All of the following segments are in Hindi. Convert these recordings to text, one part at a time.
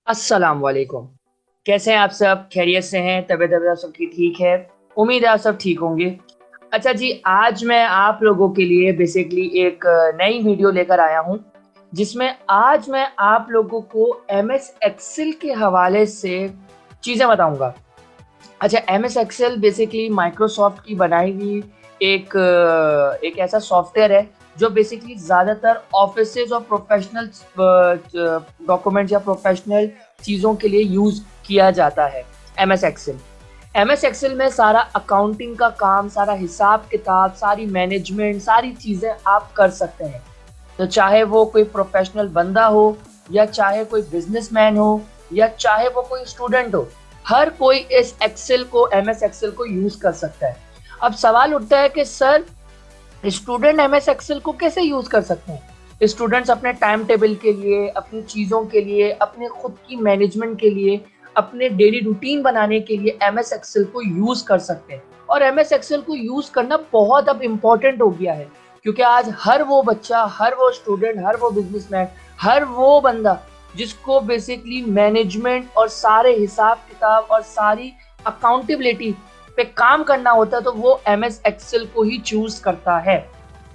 अस्सलाम वालेकुम। कैसे हैं आप सब? खैरियत से हैं? तबीयत तबीयत आप सबकी ठीक है? उम्मीद है आप सब ठीक होंगे। अच्छा जी, आज मैं आप लोगों के लिए बेसिकली एक नई वीडियो लेकर आया हूँ, जिसमें आज मैं आप लोगों को एमएस एक्सेल के हवाले से चीज़ें बताऊँगा। अच्छा, एमएस एक्सेल बेसिकली माइक्रोसॉफ्ट की बनाई हुई एक ऐसा सॉफ्टवेयर है जो बेसिकली ज़्यादातर ऑफिसेज और प्रोफेशनल डॉक्यूमेंट्स या प्रोफेशनल चीज़ों के लिए यूज़ किया जाता है। एमएस एक्सेल में सारा अकाउंटिंग का काम, सारा हिसाब किताब, सारी मैनेजमेंट, सारी चीज़ें आप कर सकते हैं। तो चाहे वो कोई प्रोफेशनल बंदा हो, या चाहे कोई बिजनेसमैन हो, या चाहे वो कोई स्टूडेंट हो, हर कोई इस एक्सेल को, एमएस एक्सेल को यूज कर सकता है। अब सवाल उठता है कि सर, स्टूडेंट एमएस एक्सेल को कैसे यूज कर सकते हैं? स्टूडेंट्स अपने टाइम टेबल के लिए, अपनी चीज़ों के लिए, अपने खुद की मैनेजमेंट के लिए, अपने डेली रूटीन बनाने के लिए एमएस एक्सेल को यूज कर सकते हैं। और एमएस एक्सेल को यूज करना बहुत अब इम्पोर्टेंट हो गया है, क्योंकि आज हर वो बच्चा, हर वो स्टूडेंट, हर वो बिजनेसमैन, हर वो बंदा जिसको बेसिकली मैनेजमेंट और सारे हिसाब किताब और सारी अकाउंटेबिलिटी पे काम करना होता है, तो वो एमएस एक्सेल को ही चूज करता है।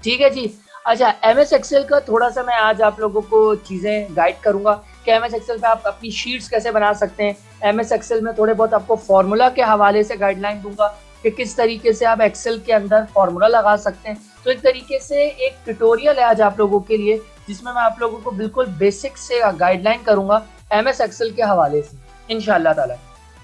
ठीक है जी। अच्छा, एमएस एक्सेल का थोड़ा सा मैं आज आप लोगों को चीज़ें गाइड करूंगा कि एमएस एक्सेल पे आप अपनी शीट्स कैसे बना सकते हैं। एमएस एक्सेल में थोड़े बहुत आपको फार्मूला के हवाले से गाइडलाइन दूंगा कि किस तरीके से आप एक्सेल के अंदर फार्मूला लगा सकते हैं। तो एक तरीके से एक ट्यूटोरियल है आज आप लोगों के लिए, जिसमें मैं आप लोगों को बिल्कुल बेसिक से गाइडलाइन करूंगा एमएस एक्सेल के हवाले से, इंशाल्लाह ताला।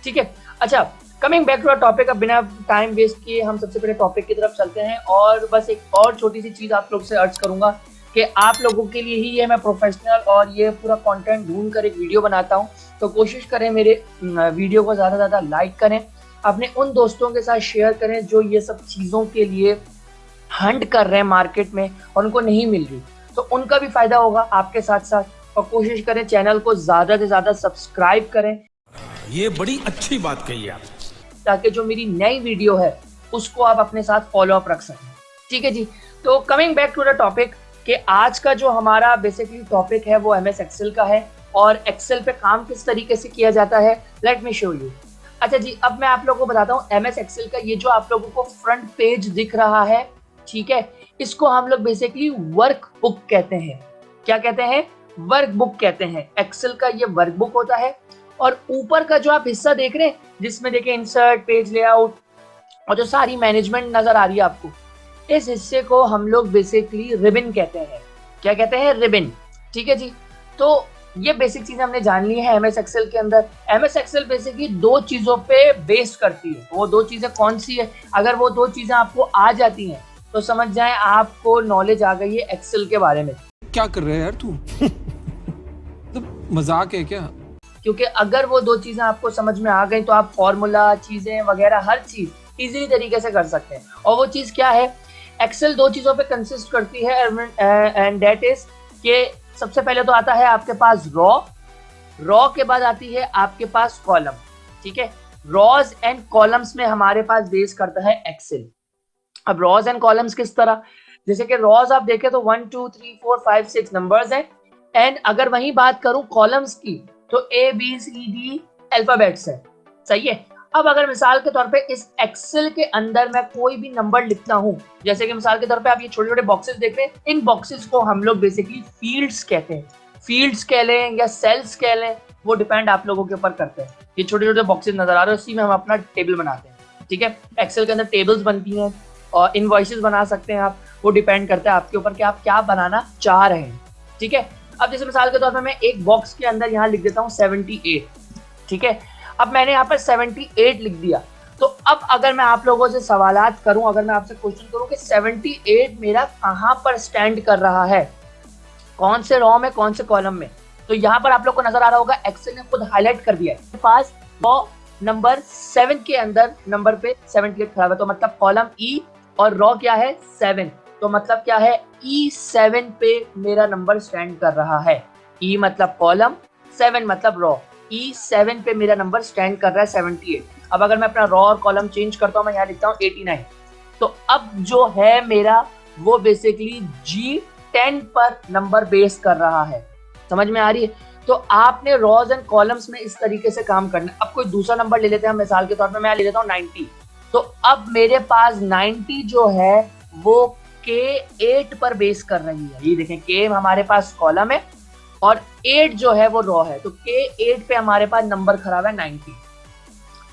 ठीक है। अच्छा, coming back to our topic, अब बिना टाइम वेस्ट किए हम सबसे पहले टॉपिक की तरफ चलते हैं। और बस एक और छोटी सी चीज़ आप लोग से अर्ज करूंगा कि आप लोगों के लिए ही ये मैं प्रोफेशनल और ये पूरा कंटेंट ढूंढ कर एक वीडियो बनाता हूँ, तो कोशिश करें मेरे वीडियो को ज़्यादा से ज़्यादा लाइक करें, अपने उन दोस्तों के साथ शेयर करें जो ये सब चीज़ों के लिए हंट कर रहे हैं मार्केट में और उनको नहीं मिल रही, तो उनका भी फायदा होगा आपके साथ साथ। और कोशिश करें चैनल को ज़्यादा से ज़्यादा सब्सक्राइब करें। ये बड़ी अच्छी बात कही आप, ताकि जो मेरी नई वीडियो है उसको आप अपने साथ फॉलो अप रख सकें। ठीक है जी। तो coming back to the topic, कि आज का जो हमारा बेसिकली टॉपिक है वो एमएस एक्सेल का है और एक्सेल पे काम किस तरीके से किया जाता है, लेट मी शो यू। अच्छा जी, अब मैं आप लोगों को बताता हूँ एमएस एक्सेल का ये जो आप लोगों को फ्रंट पेज दिख रहा है, ठीक है, इसको हम लोग बेसिकली वर्क बुक कहते हैं। क्या कहते हैं? वर्क बुक कहते हैं। एक्सेल का ये वर्क बुक होता है। और ऊपर का जो आप हिस्सा देख रहे हैं, जिसमें देखिए इंसर्ट, पेज लेआउट और जो सारी मैनेजमेंट नजर आ रही है आपको, इस हिस्से को हम लोग बेसिकली रिबन कहते हैं। क्या कहते हैं? रिबन। ठीक है जी। तो ये बेसिक चीजें हमने जान ली है एमएस एक्सेल के अंदर। एमएस एक्सेल बेसिकली दो चीजों पे बेस करती है। वो दो चीजें कौन सी है? अगर वो दो चीजें आपको आ जाती हैं तो समझ जाएं आपको नॉलेज आ गई है एक्सेल के बारे में। क्या कर रहे हैं यार तू? तो मजाक है क्या? क्योंकि अगर वो दो चीजें आपको समझ में आ गई तो आप फॉर्मूला, चीजें वगैरह हर चीज इजीली तरीके से कर सकते हैं। और वो चीज क्या है? एक्सेल दो चीजों पे कंसिस्ट करती है, एंड दैट इज कि सबसे पहले तो आता है आपके पास रॉ के बाद आती है आपके पास कॉलम। ठीक है। रॉज एंड कॉलम्स में हमारे पास बेस करता है एक्सेल। अब रॉज एंड कॉलम्स किस तरह? जैसे कि रॉज आप देखें तो 1 2 3 4 5 6 नंबर्स हैं, एंड अगर वही बात करूं कॉलम्स की तो ABCD अल्फाबेट्स है। सही है। अब अगर मिसाल के तौर पे इस एक्सेल के अंदर मैं कोई भी नंबर लिखता हूं, जैसे कि मिसाल के तौर पे आप ये छोटे छोटे बॉक्सेस देख रहे हैं, इन बॉक्सेस को हम लोग बेसिकली फील्ड्स कहते हैं। फील्ड्स कह लें या सेल्स कह लें, वो डिपेंड आप लोगों के ऊपर करते हैं। ये छोटे छोटे बॉक्सेस नजर आ रहे हैं, उसी में हम अपना टेबल बनाते हैं। ठीक है। एक्सेल के अंदर टेबल्स बनती हैं और इनवॉइसेस बना सकते हैं आप। वो डिपेंड करता है आपके ऊपर कि आप क्या बनाना चाह रहे हैं। ठीक है। अब जैसे मिसाल के तौर पे मैं एक बॉक्स के अंदर यहाँ लिख देता हूँ 78। ठीक है। अब मैंने यहाँ पर 78 लिख दिया, तो अब अगर मैं आप लोगों से सवालात करूं, अगर मैं आपसे क्वेश्चन करूं कि 78 मेरा कहाँ पर स्टैंड कर रहा है, कौन से रॉ में, कौन से कॉलम में, तो यहाँ पर आप लोग को नजर आ रहा होगा एक्सेल ने खुद हाईलाइट कर दिया है। पास रॉ नंबर 7 के अंदर नंबर पे 78 खड़ा है, तो मतलब कॉलम ई और रॉ क्या है? 7, तो मतलब क्या है? E7 पे मेरा नंबर स्टैंड कर रहा है। E मतलब कॉलम, 7 मतलब रॉ। E7 पे मेरा नंबर स्टैंड कर रहा है 78। अब अगर मैं अपना रॉ और कॉलम चेंज करता हूँ, मैं यहाँ लिखता हूँ 89। तो अब जो है मेरा वो बेसिकली G10 पर नंबर बेस कर रहा है। समझ में आ रही है? तो आपने रॉज एंड कॉलम्स में इस तरीके से काम करना है। अब कोई दूसरा नंबर ले लेते हैं, मिसाल के तौर पे मैं ले लेता हूँ 90। तो अब मेरे पास 90 जो है वो K8 पर बेस कर रही है। ये देखें, K हमारे पास कॉलम है और 8 जो है वो रॉ है, तो K8 पे हमारे पास नंबर खड़ा हुआ है 90।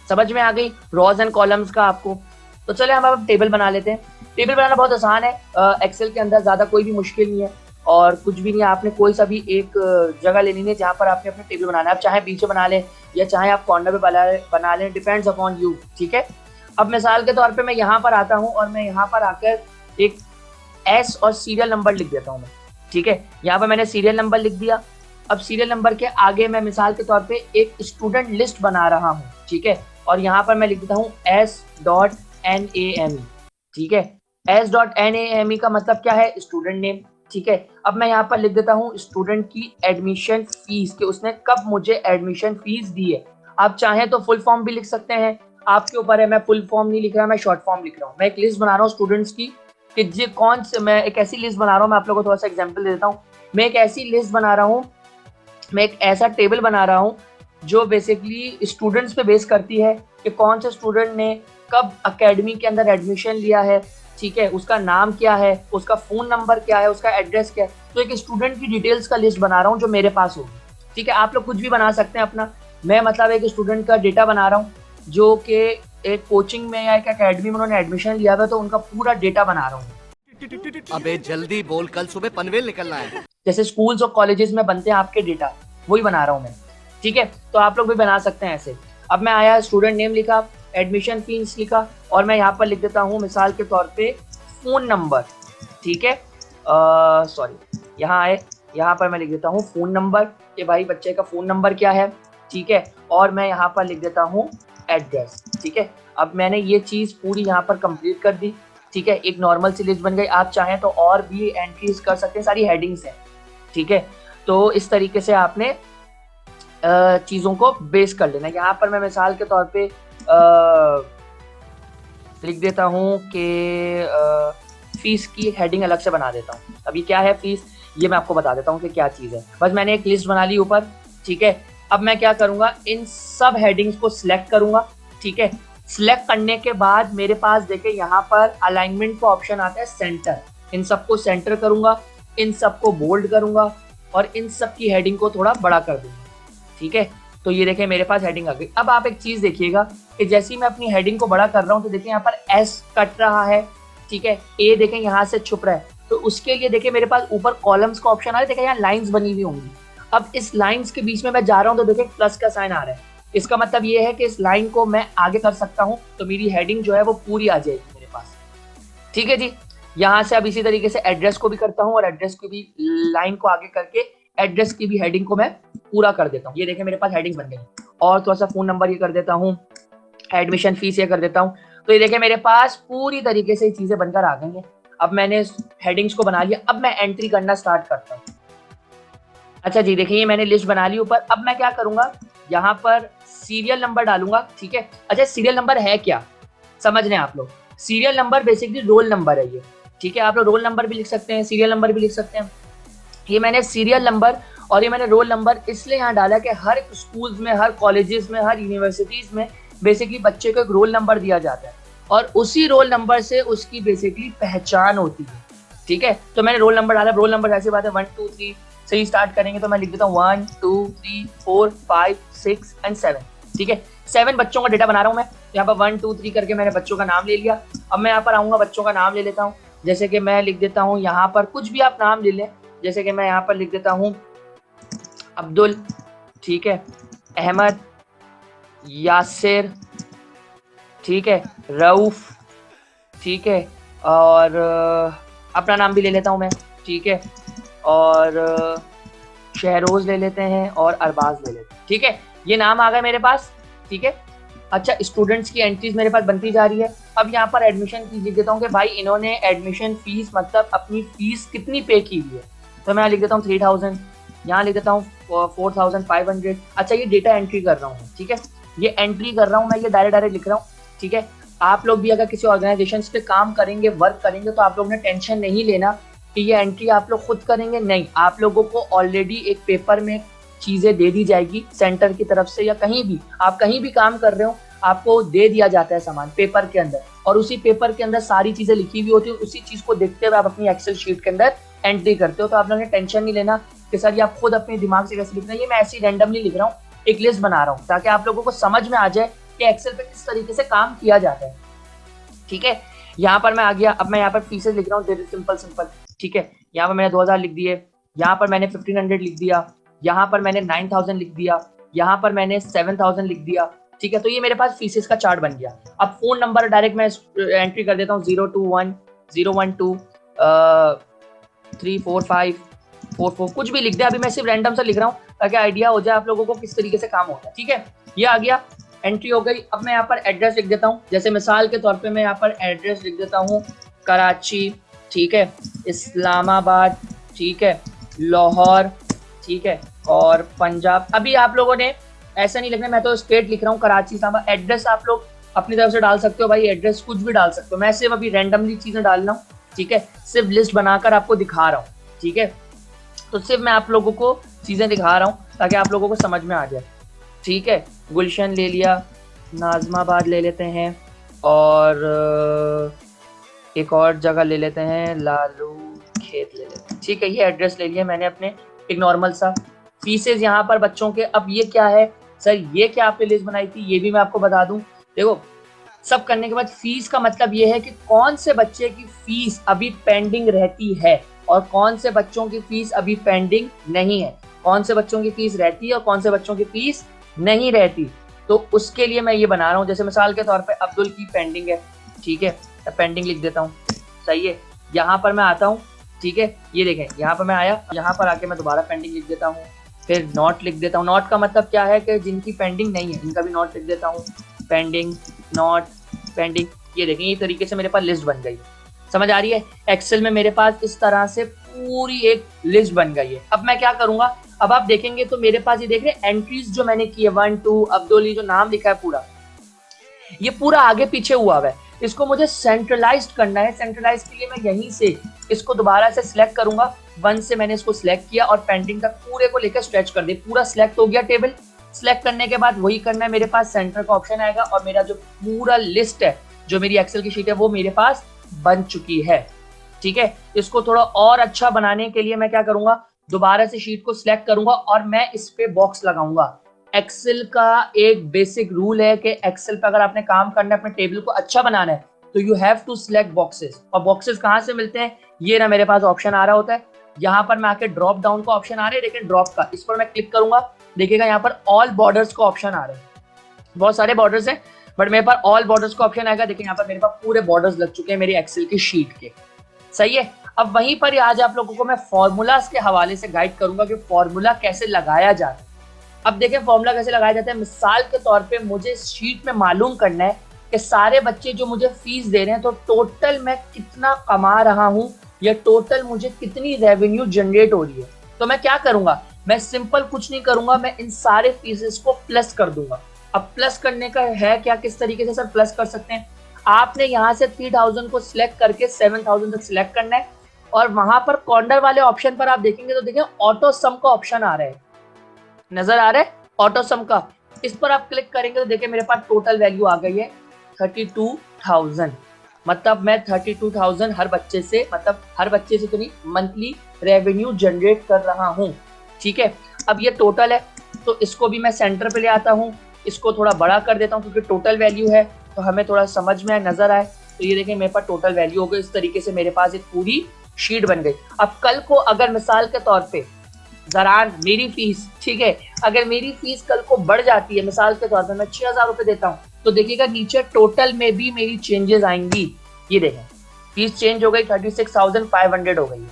समझ में आ गई रॉज एंड कॉलम्स का आपको? तो चले हम अब टेबल बना लेते हैं। टेबल बनाना बहुत आसान है, एक्सेल के अंदर ज़्यादा कोई भी मुश्किल नहीं है और कुछ भी नहीं है। आपने कोई सा भी एक जगह लेनी है जहाँ पर आपने अपने टेबल बनाना है। आप चाहे बीच में बना लें या चाहे आप कॉर्नर पे बना लें, डिपेंड्स अपॉन यू। ठीक है, अब मिसाल के तौर पे मैं यहाँ पर आता हूँ और मैं यहाँ पर आकर एक एस और सीरियल नंबर लिख देता हूँ मैं। ठीक है, यहाँ पर मैंने सीरियल नंबर लिख दिया। अब सीरियल नंबर के आगे मैं मिसाल के तौर पे एक स्टूडेंट लिस्ट बना रहा हूँ। ठीक है, और यहाँ पर मैं लिख देता हूँ S.NAME। ठीक है, S.NAME का मतलब क्या है? Student name. ठीक है, अब मैं यहाँ पर लिख देता हूँ स्टूडेंट की एडमिशन फीस, कि उसने कब मुझे एडमिशन फीस दी है। आप चाहें तो फुल फॉर्म भी लिख सकते हैं, आपके ऊपर है। मैं फुल फॉर्म नहीं लिख रहा, मैं शॉर्ट फॉर्म लिख रहा हूँ। मैं एक लिस्ट बना रहा हूँ स्टूडेंट्स की कि ये कौन से, मैं एक ऐसी लिस्ट बना रहा हूँ, मैं आप लोगों को थोड़ा सा एग्जांपल दे देता हूँ। मैं एक ऐसी लिस्ट बना रहा हूँ, मैं एक ऐसा टेबल बना रहा हूँ जो बेसिकली स्टूडेंट्स पे बेस करती है कि कौन से स्टूडेंट ने कब एकेडमी के अंदर एडमिशन लिया है। ठीक है, उसका नाम क्या है, उसका फ़ोन नंबर क्या है, उसका एड्रेस क्या है। तो एक स्टूडेंट की डिटेल्स का लिस्ट बना रहा हूँ जो मेरे पास होगी। ठीक है, आप लोग कुछ भी बना सकते हैं अपना। मैं मतलब एक स्टूडेंट का डेटा बना रहा हूँ जो कि एक कोचिंग में या एक एकेडमी में उन्होंने एडमिशन लिया था, तो उनका पूरा डेटा बना रहा हूँ। अबे जल्दी बोल, कल सुबह पनवेल निकलना है। जैसे स्कूल्स और कॉलेजेस में बनते हैं आपके डेटा, वही बना रहा हूँ मैं। ठीक है, तो आप लोग भी बना सकते हैं ऐसे। अब मैं आया, स्टूडेंट नेम लिखा, एडमिशन फीस लिखा और मैं यहाँ पर लिख देता हूँ मिसाल के तौर पे फ़ोन नंबर। ठीक है, सॉरी, यहाँ आए, यहाँ पर मैं लिख देता हूँ फ़ोन नंबर कि भाई बच्चे का फ़ोन नंबर क्या है। ठीक है, और मैं यहाँ पर लिख देता हूँ एड्रेस। ठीक है, अब मैंने ये चीज़ पूरी यहाँ पर कंप्लीट कर दी। ठीक है, एक नॉर्मल सी लिस्ट बन गई। आप चाहें तो और भी एंट्रीज कर सकते हैं, सारी हेडिंग्स हैं। ठीक है, तो इस तरीके से आपने चीज़ों को बेस कर लेना। यहाँ पर मैं मिसाल के तौर पे लिख देता हूँ कि फीस की एक हेडिंग अलग से बना देता हूँ। अभी क्या है फीस, ये मैं आपको बता देता हूँ कि क्या चीज़ है। बस मैंने एक लिस्ट बना ली ऊपर। ठीक है, अब मैं क्या करूँगा, इन सब हेडिंग्स को सिलेक्ट करूँगा। ठीक है, सिलेक्ट करने के बाद मेरे पास देखिए यहाँ पर अलाइनमेंट का ऑप्शन आता है सेंटर। इन सबको सेंटर करूँगा, इन सबको बोल्ड करूँगा और इन सब की हेडिंग को थोड़ा बड़ा कर दूँगा। ठीक है, तो ये देखें मेरे पास हेडिंग आ गई। अब आप एक चीज़ देखिएगा कि जैसे ही मैं अपनी हेडिंग को बड़ा कर रहा हूँ तो देखिए यहाँ पर एस कट रहा है। ठीक है, ए देखें यहाँ से छुप रहा है, तो उसके लिए देखिए मेरे पास ऊपर कॉलम्स का ऑप्शन आ रहा है। देखिए यहाँ लाइन्स बनी हुई होंगी। अब इस लाइन्स के बीच में मैं जा रहा हूँ तो देखिए प्लस का साइन आ रहा है। इसका मतलब ये है कि इस लाइन को मैं आगे कर सकता हूँ तो मेरी हेडिंग जो है वो पूरी आ जाएगी मेरे पास। ठीक है जी, यहाँ से अब इसी तरीके से एड्रेस को भी करता हूँ और एड्रेस की भी लाइन को आगे करके एड्रेस की भी हेडिंग को मैं पूरा कर देता हूँ। ये देखें मेरे पास हेडिंग बन गई। और थोड़ा सा फ़ोन नंबर ये कर देता हूँ, एडमिशन फीस ये कर देता हूँ। तो ये देखें मेरे पास पूरी तरीके से ये चीज़ें बनकर आ गई हैं। अब मैंने हेडिंग्स को बना लिया, अब मैं एंट्री करना स्टार्ट करता हूँ। अच्छा जी, देखिए मैंने लिस्ट बना ली ऊपर। अब मैं क्या करूँगा, यहाँ पर सीरियल नंबर डालूंगा। ठीक है, अच्छा सीरियल नंबर है क्या, समझ लें आप लोग। Serial number basically roll number है ये। ठीक है, आप लोग रोल नंबर भी लिख सकते हैं, सीरियल नंबर भी लिख सकते हैं। ये मैंने सीरियल नंबर और ये मैंने रोल नंबर इसलिए यहाँ डाला कि हर स्कूल्स में, हर कॉलेजेस में, हर यूनिवर्सिटीज़ में बेसिकली बच्चे को एक रोल नंबर दिया जाता है और उसी रोल नंबर से उसकी बेसिकली पहचान होती है। ठीक है, तो मैंने रोल नंबर डाला। रोल नंबर ऐसी बात है 1 2 3 से ही स्टार्ट करेंगे, तो मैं लिख देता हूँ 1 2 3 4 5 6 एंड 7। ठीक है, 7 बच्चों का डेटा बना रहा हूँ मैं। यहाँ पर 1 2 3 करके मैंने बच्चों का नाम ले लिया। अब मैं यहाँ पर आऊँगा, बच्चों का नाम ले लेता हूँ। जैसे कि मैं लिख देता हूँ यहाँ पर, कुछ भी आप नाम ले लें, जैसे कि मैं यहाँ पर लिख देता हूँ अब्दुल। ठीक है, अहमद, यासिर, ठीक है, रऊफ, ठीक है, और अपना नाम भी ले लेता हूँ मैं। ठीक है, और शहरोज ले लेते हैं और अरबाज ले लेते हैं। ठीक है, ये नाम आ गए मेरे पास। ठीक है, अच्छा स्टूडेंट्स की एंट्रीज मेरे पास बनती जा रही है। अब यहाँ पर एडमिशन फीस लिख देता हूँ कि भाई इन्होंने एडमिशन फीस मतलब अपनी फीस कितनी पे की हुई है, तो मैं लिख देता हूँ 3000। यहाँ लिख देता हूँ 4500। अच्छा ये डेटा एंट्री कर रहा हूँ। ठीक है, ये एंट्री कर रहा हूँ मैं, ये डायरेक्ट लिख रहा हूँ। ठीक है, आप लोग भी अगर किसी ऑर्गेनाइजेशन पे काम करेंगे, वर्क करेंगे, तो आप लोग ने टेंशन नहीं लेना कि ये एंट्री आप लोग खुद करेंगे, नहीं, आप लोगों को ऑलरेडी एक पेपर में चीजें दे दी जाएगी सेंटर की तरफ से, या कहीं भी आप कहीं भी काम कर रहे हो आपको दे दिया जाता है सामान पेपर के अंदर, और उसी पेपर के अंदर सारी चीजें लिखी हुई होती है, उसी चीज को देखते हुए आप अपनी एक्सेल शीट के अंदर एंट्री करते हो। तो आप लोगों ने टेंशन नहीं लेना कि सर ये आप खुद अपने दिमाग से कैसे लिखना है, ये मैं ऐसे ही रैंडमली लिख रहा हूँ, एक लिस्ट बना रहा हूँ ताकि आप लोगों को समझ में आ जाए कि एक्सेल पे किस तरीके से काम किया जाता है। ठीक है, यहाँ पर मैं आ गया, अब मैं यहाँ पर फीसेस लिख रहा हूँ, सिंपल। ठीक है, यहाँ पर मैंने 2000 लिख दिए, यहाँ पर मैंने 1500 लिख दिया, यहाँ पर मैंने 9000 लिख दिया, यहाँ पर मैंने 7000 लिख दिया। ठीक है, तो ये मेरे पास फीसेस का चार्ट बन गया। अब फोन नंबर डायरेक्ट मैं एंट्री कर देता हूँ 021 012 34544, कुछ भी लिख दे, अभी मैं सिर्फ रैंडम सा लिख रहा हूँ ताकि आइडिया हो जाए आप लोगों को किस तरीके से काम होता है। ठीक है, ये आ गया, एंट्री हो गई। अब मैं यहाँ पर एड्रेस लिख देता हूँ, जैसे मिसाल के तौर पे मैं यहाँ पर एड्रेस लिख देता हूँ कराची, ठीक है, इस्लामाबाद, ठीक है, लाहौर, ठीक है, और पंजाब। अभी आप लोगों ने ऐसा नहीं लिखना, मैं तो स्टेट लिख रहा हूँ कराची, इस्लामाबाद। एड्रेस आप लोग अपनी तरफ से डाल सकते हो भाई, एड्रेस कुछ भी डाल सकते हो, मैं सिर्फ अभी रैंडमली चीजें डाल रहा हूँ। ठीक है, सिर्फ लिस्ट बनाकर आपको दिखा रहा हूँ। ठीक है, तो सिर्फ मैं आप लोगों को चीजें दिखा रहा हूँ ताकि आप लोगों को समझ में आ जाए। ठीक है, गुलशन ले लिया, नाजमाबाद ले लेते हैं, और एक और जगह ले लेते हैं, लालू खेत ले लेते हैं। ठीक है, ये एड्रेस ले लिया मैंने अपने, एक नॉर्मल सा। फीसेस यहाँ पर बच्चों के, अब ये क्या है सर, ये क्या आपने लिस्ट बनाई थी, ये भी मैं आपको बता दूं। देखो, सब करने के बाद फीस का मतलब ये है कि कौन से बच्चे की फीस अभी पेंडिंग रहती है और कौन से बच्चों की फीस अभी पेंडिंग नहीं है, कौन से बच्चों की फीस रहती है और कौन से बच्चों की फीस नहीं रहती। तो उसके लिए मैं ये बना रहा हूँ, जैसे मिसाल के तौर पे अब्दुल की पेंडिंग है। ठीक है, पेंडिंग लिख देता हूँ, सही है। यहाँ पर मैं आता हूँ, ठीक है, ये देखें, यहाँ पर मैं आया, यहाँ पर आके मैं दोबारा पेंडिंग लिख देता हूँ, फिर नॉट लिख देता हूँ। नॉट का मतलब क्या है कि जिनकी पेंडिंग नहीं है इनका भी नॉट लिख देता हूँ, पेंडिंग, नॉट, पेंडिंग। ये देखें, ये तरीके से मेरे पास लिस्ट बन गई। समझ आ रही है? एक्सेल में मेरे पास इस तरह से पूरी एक लिस्ट बन गई है। अब मैं क्या करूंगा, अब आप देखेंगे तो मेरे पास ये देख रहे हैं एंट्रीज जो मैंने की है, 1 2 अब्दुल, जो नाम लिखा है पूरा, ये पूरा आगे पीछे हुआ है। इसको मुझे सेंट्रलाइज्ड करना है। सेंट्रलाइज के लिए मैं यहीं से इसको दोबारा से सिलेक्ट करूंगा, 1 से मैंने इसको सिलेक्ट किया और पेंडिंग तक पूरे को लेकर स्ट्रेच कर दे। पूरा सिलेक्ट हो गया टेबल। सिलेक्ट करने के बाद वही करना है, मेरे पास सेंटर का ऑप्शन आएगा और मेरा जो पूरा लिस्ट है, जो मेरी एक्सेल की शीट है, वो मेरे पास बन चुकी है। ठीक है, इसको थोड़ा और अच्छा बनाने के लिए मैं क्या करूंगा, दोबारा से शीट को सिलेक्ट करूंगा और मैं इस पे बॉक्स लगाऊंगा। एक्सेल का एक बेसिक रूल है कि एक्सेल पे अगर आपने काम करना है, अपने टेबल को अच्छा बनाना है, तो you have to select boxes. और बॉक्सेस कहाँ से मिलते हैं, ये ना मेरे पास ऑप्शन आ रहा होता है, यहाँ पर मैं आके ड्रॉप डाउन का ऑप्शन आ रहा है, लेकिन ड्रॉप का, इस पर मैं क्लिक करूंगा, देखिएगा यहाँ पर ऑल बॉर्डर्स का ऑप्शन आ रहा है। बहुत सारे बॉर्डर्स हैं बट मेरे पास ऑल बॉर्डर्स का ऑप्शन आएगा। देखिए यहाँ पर मेरे पास पूरे बॉर्डर्स लग चुके हैं मेरी एक्सेल की शीट के, सही है। अब वहीं पर आज आप लोगों को मैं फॉर्मूलाज के हवाले से गाइड करूंगा कि फॉर्मूला कैसे लगाया जाता है। अब देखें फॉर्मूला कैसे लगाया जाता है। मिसाल के तौर पे मुझे शीट में मालूम करना है कि सारे बच्चे जो मुझे फीस दे रहे हैं, तो टोटल मैं कितना कमा रहा हूं या टोटल मुझे कितनी रेवेन्यू जनरेट हो रही है। तो मैं क्या करूंगा, मैं सिंपल कुछ नहीं करूंगा, मैं इन सारे फीसेस को प्लस कर दूंगा। अब प्लस करने का है क्या, किस तरीके से सर प्लस कर सकते हैं, आपने यहाँ से 3000 को सिलेक्ट करके 7000 तक सिलेक्ट करना है और वहां पर कॉर्नर वाले ऑप्शन पर आप देखेंगे तो देखिए ऑटो सम का ऑप्शन आ रहा है, नजर आ रहा है ऑटो सम का। इस पर आप क्लिक करेंगे तो देखिए मेरे पास टोटल वैल्यू आ गई है 32,000। मतलब मैं 32,000 हर बच्चे से, मतलब हर बच्चे से तो नहीं, मंथली रेवेन्यू जनरेट कर रहा हूँ। ठीक है, अब ये टोटल है तो इसको भी मैं सेंटर पे ले आता हूँ, इसको थोड़ा बड़ा कर देता हूँ क्योंकि टोटल वैल्यू है तो हमें थोड़ा समझ में आए, नजर आए। तो ये देखें मेरे पास टोटल वैल्यू हो गई। इस तरीके से मेरे पास एक पूरी शीट बन गई। अब कल को अगर मिसाल के तौर पे जरान मेरी फीस, ठीक है, अगर मेरी फीस कल को बढ़ जाती है, मिसाल के तौर पे मैं 6000 रुपए देता हूँ, तो देखिएगा नीचे टोटल में भी मेरी चेंजेस आएंगी। ये देखें फीस चेंज हो गई, 36,500 हो गई है।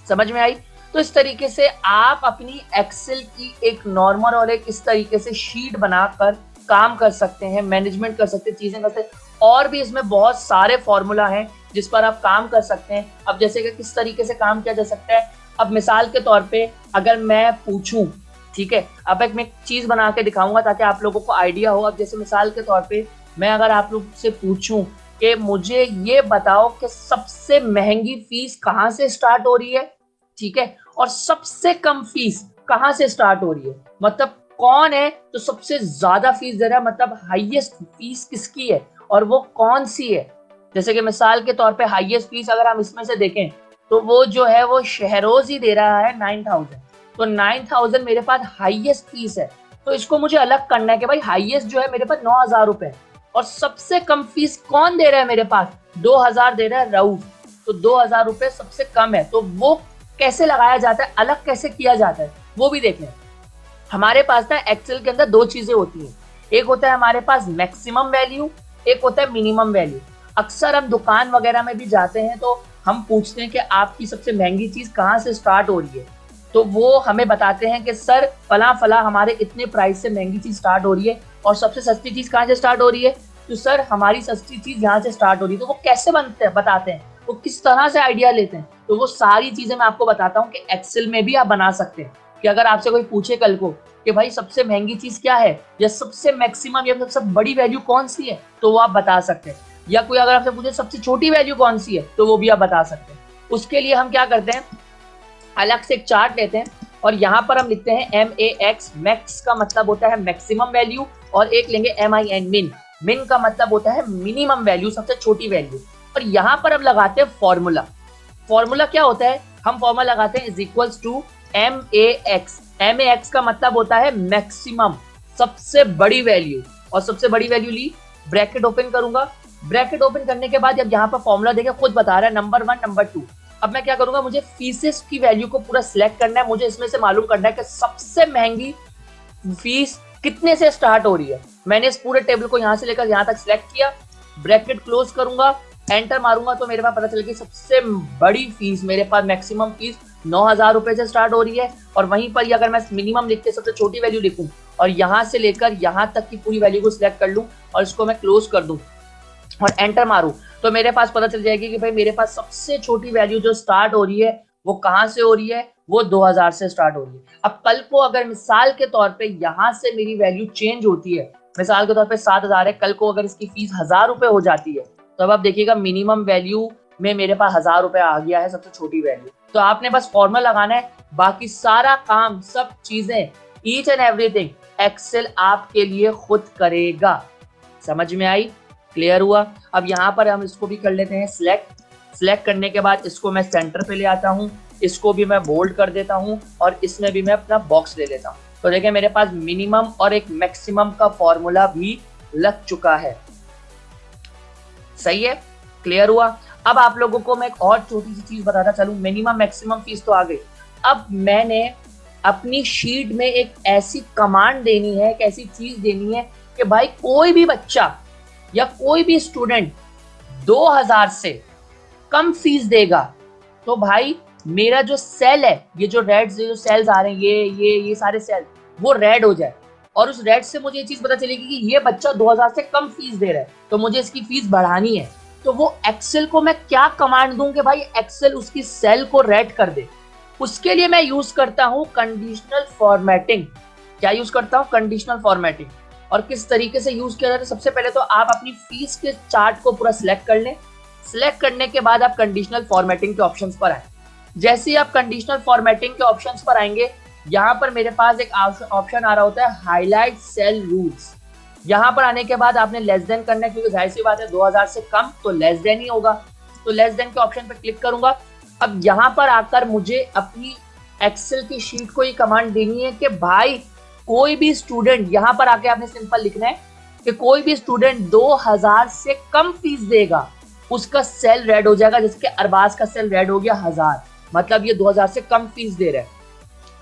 समझ में आई? तो इस तरीके से आप अपनी एक्सेल की एक नॉर्मल और एक इस तरीके से शीट बनाकर काम कर सकते हैं, मैनेजमेंट कर सकते हैं, चीजें कर सकते हैं। और भी इसमें बहुत सारे फॉर्मूला हैं जिस पर आप काम कर सकते हैं। अब जैसे कि किस तरीके से काम किया जा सकता है, अब मिसाल के तौर पे अगर मैं पूछूं, ठीक है, अब एक मैं चीज बना के दिखाऊंगा ताकि आप लोगों को आइडिया हो। अब जैसे मिसाल के तौर पे मैं अगर आप लोग से पूछूं कि मुझे ये बताओ कि सबसे महंगी फीस कहाँ से स्टार्ट हो रही है, ठीक है, और सबसे कम फीस कहाँ से स्टार्ट हो रही है, मतलब कौन है तो सबसे ज्यादा फीस दे रहा है, मतलब हाईएस्ट फीस किसकी है और वो कौन सी है। जैसे कि मिसाल के तौर पे हाईएस्ट फीस अगर हम इसमें से देखें तो वो जो है वो शहरोज ही दे रहा है 9000। तो 9000 मेरे पास हाईएस्ट फीस है, तो इसको मुझे अलग करना है कि भाई हाईएस्ट जो है मेरे पास 9000 रुपए है और सबसे कम फीस कौन दे रहा है मेरे पास 2000 दे रहा है रऊफ। तो 2000 रुपए सबसे कम है, तो वो कैसे लगाया जाता है, अलग कैसे किया जाता है वो भी देखें। हमारे पास ना एक्सेल के अंदर दो चीजें होती हैं, एक होता है हमारे पास मैक्सिमम वैल्यू, एक होता है मिनिमम वैल्यू। अक्सर हम दुकान वगैरह में भी जाते हैं तो हम पूछते हैं कि आपकी सबसे महंगी चीज कहाँ से स्टार्ट हो रही है, तो वो हमें बताते हैं कि सर फला फला हमारे इतने प्राइस से महंगी चीज स्टार्ट हो रही है और सबसे सस्ती चीज कहाँ से स्टार्ट हो रही है, तो सर हमारी सस्ती चीज यहाँ से स्टार्ट हो रही है। तो वो कैसे बनते हैं बताते हैं, वो किस तरह से आइडिया लेते हैं, तो वो सारी चीजें मैं आपको बताता हूँ कि एक्सेल में भी आप बना सकते हैं। कि अगर आपसे कोई पूछे कल को कि भाई सबसे महंगी चीज क्या है या सबसे मैक्सिमम या सबसे बड़ी वैल्यू कौन सी है, तो वो आप बता सकते हैं। या कोई अगर आपसे पूछे सबसे छोटी वैल्यू कौन सी है, तो वो भी आप बता सकते हैं। उसके लिए हम क्या करते हैं, अलग से एक चार्ट लेते हैं और यहाँ पर हम लिखते हैं MAX, मैक्स का मतलब होता है मैक्सिमम वैल्यू, और एक लेंगे MIN, मिन, मिन का मतलब होता है मिनिमम वैल्यू, सबसे छोटी वैल्यू। और यहाँ पर हम लगाते हैं फॉर्मूला। फॉर्मूला क्या होता है, हम फॉर्मूला लगाते हैं is equals to MAX। MAX का मतलब होता है मैक्सिमम, सबसे बड़ी वैल्यू, और सबसे बड़ी वैल्यू ली, ब्रैकेट ओपन करूंगा। ब्रैकेट ओपन करने के बाद अब यहाँ पर फॉर्मूला देखें खुद बता रहा है नंबर 1 नंबर 2। अब मैं क्या करूंगा, मुझे फीसेस की वैल्यू को पूरा सिलेक्ट करना है, मुझे इसमें से मालूम करना है कि सबसे महंगी फीस कितने से स्टार्ट हो रही है। मैंने इस पूरे टेबल को यहाँ से लेकर यहाँ तक सिलेक्ट किया, ब्रैकेट क्लोज करूंगा, एंटर मारूंगा, तो मेरे पास पता चलेगी सबसे बड़ी फीस मेरे पास मैक्सिमम फीस 9000 रुपए से स्टार्ट हो रही है। और वहीं पर अगर मैं मिनिमम लिख के सबसे छोटी वैल्यू लिखूं और यहाँ से लेकर यहाँ तक की पूरी वैल्यू को सिलेक्ट कर लूं और इसको मैं क्लोज कर दूं और एंटर मारूं, तो मेरे पास पता चल जाएगी कि भाई मेरे पास सबसे छोटी वैल्यू जो स्टार्ट हो रही है वो कहाँ से हो रही है, वो 2000 से स्टार्ट हो रही है। अब कल को अगर मिसाल के तौर पे यहाँ से मेरी वैल्यू चेंज होती है, मिसाल के तौर पे 7000 है, कल को अगर इसकी फीस 1000 रुपए हो जाती है, तो अब आप देखिएगा मिनिमम वैल्यू में मेरे पास 1000 रुपए आ गया है, सबसे छोटी वैल्यू। तो आपने बस फॉर्मूला लगाना है, बाकी सारा काम, सब चीजें, ईच एंड एवरीथिंग एक्सेल आपके लिए खुद करेगा। समझ में आई, क्लियर हुआ। अब यहाँ पर हम इसको भी कर लेते हैं सिलेक्ट करने के बाद इसको मैं सेंटर पे ले आता हूँ, इसको भी मैं बोल्ड कर देता हूँ और इसमें भी मैं अपना बॉक्स ले लेता हूँ। तो देखिए मेरे पास मिनिमम और एक मैक्सिमम का फॉर्मूला भी लग चुका है। सही है, क्लियर हुआ। अब आप लोगों को मैं एक और छोटी सी चीज बताता चलूं, मिनिमम मैक्सिमम फीस तो आ गई। अब मैंने अपनी शीट में एक ऐसी कमांड देनी है, एक ऐसी चीज देनी है कि भाई कोई भी बच्चा या कोई भी स्टूडेंट 2000 से कम फीस देगा तो भाई मेरा जो सेल है, ये जो रेड जो सेल्स आ रहे हैं, ये सारे सेल वो रेड हो जाए और उस रेड से मुझे ये चीज पता चलेगी कि ये बच्चा 2000 से कम फीस दे रहा है, तो मुझे इसकी फीस बढ़ानी है। तो वो एक्सेल को मैं क्या कमांड दूं कि भाई एक्सेल उसकी सेल को रेड कर दे। उसके लिए मैं यूज करता हूं कंडीशनल फॉर्मेटिंग। क्या यूज करता हूं, कंडीशनल फॉर्मेटिंग। और किस तरीके से यूज किया जाता है, सबसे पहले तो आप अपनी फीस के चार्ट को पूरा सिलेक्ट कर लें। सिलेक्ट करने के बाद आप कंडीशनल फॉर्मेटिंग के ऑप्शंस पर आए। जैसे ही आप कंडीशनल फॉर्मेटिंग के ऑप्शंस पर आएंगे, यहाँ पर मेरे पास एक ऑप्शन आ रहा होता है हाईलाइट सेल रूल्स। यहाँ पर आने के बाद आपने लेस देन करना है, क्योंकि जाहिर सी बात है 2000 से कम तो लेस देन ही होगा। तो लेस देन के ऑप्शन पर क्लिक करूंगा। अब यहाँ पर आकर मुझे अपनी एक्सेल की शीट को ये कमांड देनी है कि भाई कोई भी स्टूडेंट, यहाँ पर आके आपने सिंपल लिखना है कि कोई भी स्टूडेंट 2000 से कम फीस देगा, उसका सेल रेड हो जाएगा। जैसे कि अरबाज का सेल रेड हो गया 1000, मतलब ये 2000 से कम फीस दे रहा है।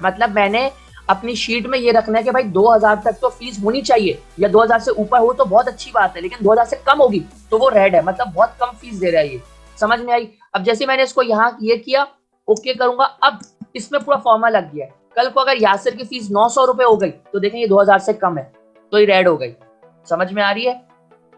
मतलब मैंने अपनी शीट में ये रखना है कि भाई 2000 तक तो फीस होनी चाहिए, या 2000 से ऊपर हो तो बहुत अच्छी बात है, लेकिन 2000 से कम होगी तो वो रेड है, मतलब बहुत कम फीस दे रहा है ये। समझ में आई। अब जैसे मैंने इसको यहाँ ये किया, ओके करूंगा, अब इसमें पूरा फॉर्मूला लग गया है। कल को अगर यासिर की फीस 900 रुपए हो गई तो देखें ये 2000 से कम है, तो ये रेड हो गई। समझ में आ रही है,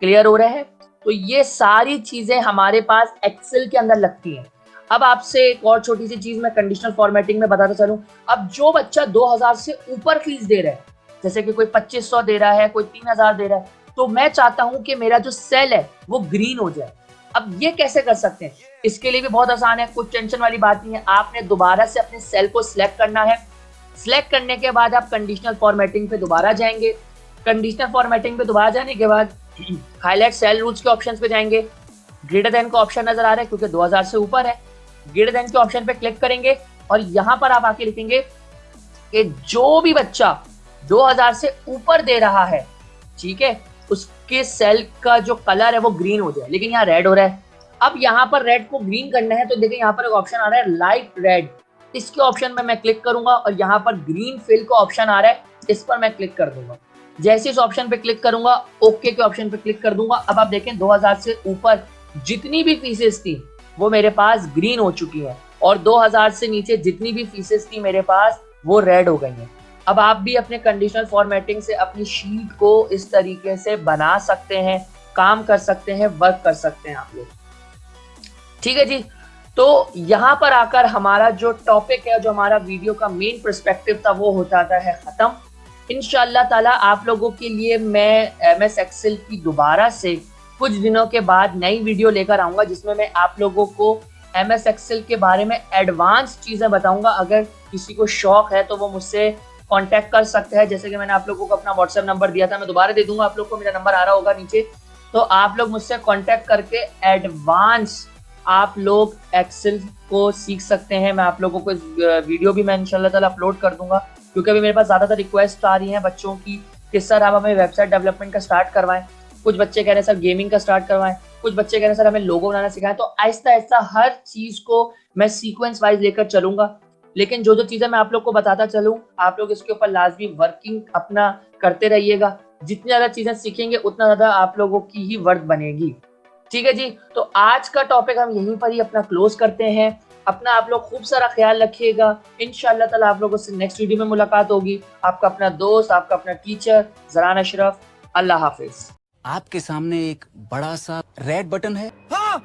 क्लियर हो रहा है। तो ये सारी चीजें हमारे पास एक्सेल के अंदर लगती हैं। अब आपसे एक और छोटी सी चीज मैं कंडीशनल फॉर्मेटिंग में बताता चलूं। अब जो बच्चा 2000 से ऊपर फीस दे रहा है, जैसे कि कोई 2500 दे रहा है, कोई 3000 दे रहा है, तो मैं चाहता हूं कि मेरा जो सेल है वो ग्रीन हो जाए। अब ये कैसे कर सकते हैं? इसके लिए भी बहुत आसान है, कुछ टेंशन वाली बात नहीं है। आपने दोबारा से अपने सेल को सिलेक्ट करना है। सिलेक्ट करने के बाद आप कंडीशनल फॉर्मेटिंग पे दोबारा जाएंगे। कंडीशनल फॉर्मेटिंग पे दोबारा जाने के बाद हाईलाइट सेल रूल्स के ऑप्शंस पे जाएंगे। ग्रेटर देन का ऑप्शन नजर आ रहा है क्योंकि 2000 से ऊपर है। ग्रेटर देन के ऑप्शन पे क्लिक करेंगे और यहाँ पर आप आके लिखेंगे कि जो भी बच्चा 2000 से ऊपर दे रहा है, ठीक है, उसके सेल का जो कलर है वो ग्रीन हो जाए। लेकिन यहाँ रेड हो रहा है। अब यहाँ पर रेड को ग्रीन करना है तो देखिए यहाँ पर एक ऑप्शन आ रहा है लाइट रेड। इसके ऑप्शन में मैं क्लिक करूंगा और यहाँ पर ग्रीन फिल का ऑप्शन आ रहा है, इस पर मैं क्लिक कर दूंगा। जैसे इस ऑप्शन पे क्लिक करूंगा, ओके के ऑप्शन पे क्लिक कर दूंगा। अब आप देखें 2000 से ऊपर जितनी भी फीसेस थी वो मेरे पास ग्रीन हो चुकी है और 2000 से नीचे जितनी भी फीसेस थी मेरे पास वो रेड हो गई हैं। अब आप भी अपने कंडीशनल फॉर्मेटिंग से अपनी शीट को इस तरीके से बना सकते हैं, काम कर सकते हैं, वर्क कर सकते हैं आप लोग। ठीक है जी। तो यहाँ पर आकर हमारा जो टॉपिक है, जो हमारा वीडियो का मेन पर्सपेक्टिव था, वो हो जाता है खत्म। इंशाल्लाह ताला आप लोगों के लिए मैं MS एक्सेल की दोबारा से कुछ दिनों के बाद नई वीडियो लेकर आऊंगा जिसमें मैं आप लोगों को MS एक्सेल के बारे में एडवांस चीज़ें बताऊंगा। अगर किसी को शौक है तो वो मुझसे कांटेक्ट कर सकते हैं। जैसे कि मैंने आप लोगों को अपना व्हाट्सएप नंबर दिया था, मैं दोबारा दे दूंगा आप लोग को, मेरा नंबर आ रहा होगा नीचे। तो आप लोग मुझसे कांटेक्ट करके एडवांस आप लोग एक्सेल को सीख सकते हैं। मैं आप लोगों को वीडियो भी मैं इंशाल्लाह ताला अपलोड कर दूंगा क्योंकि अभी मेरे पास ज़्यादातर रिक्वेस्ट आ रही हैं बच्चों की कि सर आप हमें वेबसाइट डेवलपमेंट का स्टार्ट करवाएं। कुछ बच्चे कह रहे हैं सर गेमिंग का स्टार्ट करवाएं, कुछ बच्चे कह रहे हैं सर हमें लोगो बनाना सिखाएं। तो आहिस्ता आहिस्ता हर चीज़ को मैं सीक्वेंस वाइज लेकर चलूंगा। लेकिन जो जो चीज़ें मैं आप लोग को बताता चलूँ, आप लोग इसके ऊपर लाजमी वर्किंग अपना करते रहिएगा। जितनी ज़्यादा चीज़ें सीखेंगे उतना ज़्यादा आप लोगों की ही वर्क बनेगी। ठीक है जी। तो आज का टॉपिक हम यहीं पर ही अपना क्लोज करते हैं। अपना आप लोग खूब सारा ख्याल रखिएगा। इंशाल्लाह ताला आप लोगों से नेक्स्ट वीडियो में मुलाकात होगी। आपका अपना दोस्त, आपका अपना टीचर ज़रान अशरफ। अल्लाह हाफिज। आपके सामने एक बड़ा सा रेड बटन है। हाँ